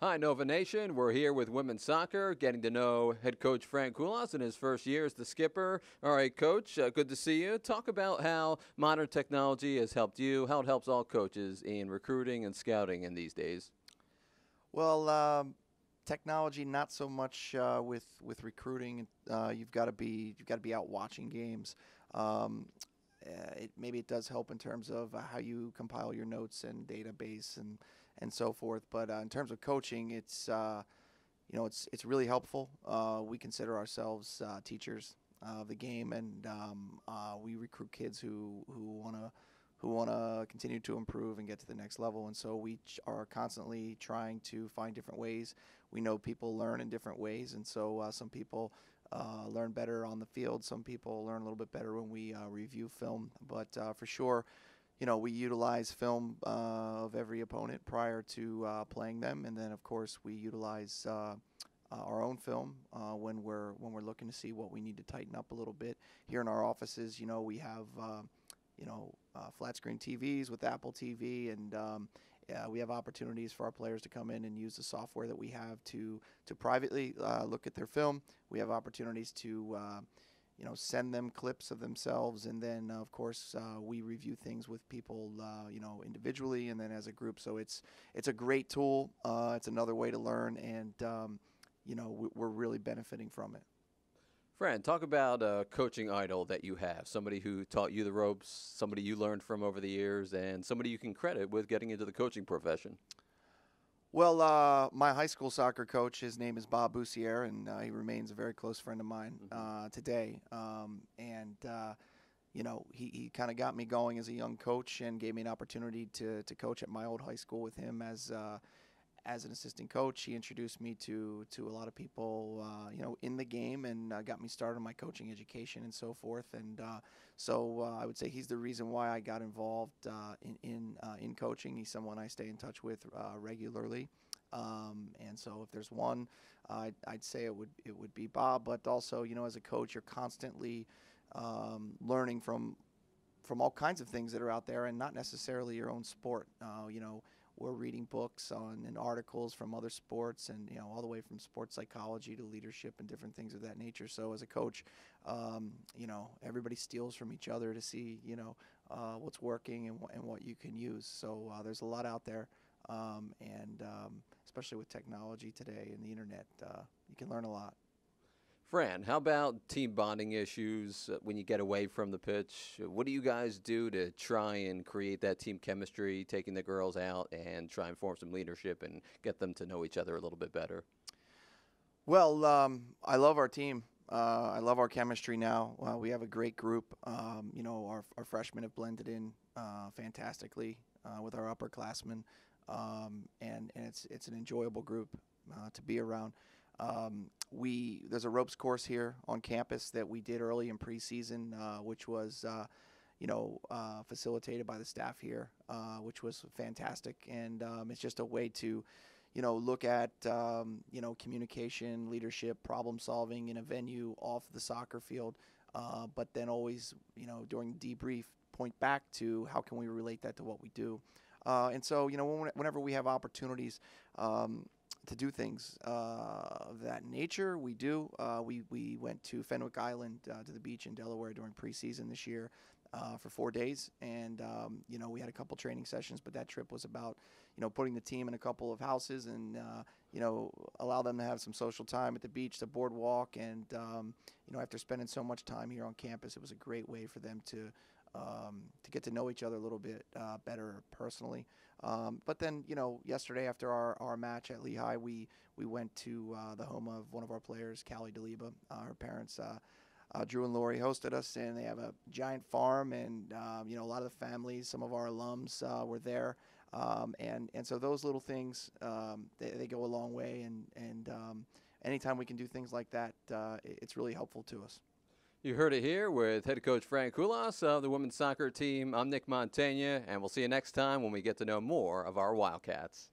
Hi, Nova Nation. We're here with women's soccer, getting to know head coach Fran Kulas in his first year as the skipper. All right, coach, good to see you. Talk about how modern technology has helped you, how it helps all coaches in recruiting and scouting in these days. Well, technology not so much with recruiting. You've got to be out watching games. Um, Maybe it does help in terms of how you compile your notes and database and so forth. But in terms of coaching, it's really helpful. We consider ourselves teachers of the game, and we recruit kids who want to continue to improve and get to the next level. And so are constantly trying to find different ways. We know people learn in different ways, and so some people learn better on the field. Some people learn a little bit better when we review film. But for sure, we utilize film of every opponent prior to playing them, and then of course we utilize our own film when we're looking to see what we need to tighten up a little bit. Here in our offices, we have flat screen TVs with Apple TV, and we have opportunities for our players to come in and use the software that we have to privately look at their film. We have opportunities to send them clips of themselves, and then of course we review things with people individually and then as a group. So it's a great tool. It's another way to learn, and we're really benefiting from it. Fran, talk about a coaching idol that you have, somebody who taught you the ropes, somebody you learned from over the years, and somebody you can credit with getting into the coaching profession. Well, my high school soccer coach, his name is Bob Boussier, and he remains a very close friend of mine today. He kind of got me going as a young coach and gave me an opportunity to coach at my old high school with him as an assistant coach. He introduced me to a lot of people, in the game, and got me started in my coaching education and so forth. And so I would say he's the reason why I got involved in coaching. He's someone I stay in touch with regularly. And so if there's one, I'd say it would be Bob. But also, as a coach, you're constantly learning from all kinds of things that are out there, and not necessarily your own sport. We're reading books and articles from other sports, and all the way from sports psychology to leadership and different things of that nature. So as a coach, everybody steals from each other to see what's working and what you can use. So there's a lot out there, and especially with technology today and the internet, you can learn a lot. Fran, how about team bonding issues when you get away from the pitch? What do you guys do to try and create that team chemistry, taking the girls out and try and form some leadership and get them to know each other a little bit better? Well, I love our team. I love our chemistry now. We have a great group. Our freshmen have blended in fantastically with our upperclassmen, and it's an enjoyable group to be around. There's a ropes course here on campus that we did early in preseason, which was facilitated by the staff here, which was fantastic. And it's just a way to look at communication, leadership, problem solving in a venue off the soccer field, but then always during the debrief point back to how can we relate that to what we do. And so whenever we have opportunities to do things of that nature, we do. We went to Fenwick Island, to the beach in Delaware during preseason this year for 4 days, and we had a couple training sessions, but that trip was about putting the team in a couple of houses and allow them to have some social time at the beach, the boardwalk, and after spending so much time here on campus, it was a great way for them to get to know each other a little bit better personally. But then, yesterday after our match at Lehigh, we went to the home of one of our players, Callie DeLiba. Her parents, Drew and Lori, hosted us, and they have a giant farm, and a lot of the families, some of our alums were there, and so those little things they go a long way, and anytime we can do things like that, it's really helpful to us. You heard it here with head coach Fran Kulas of the women's soccer team. I'm Nick Montaigne, and we'll see you next time when we get to know more of our Wildcats.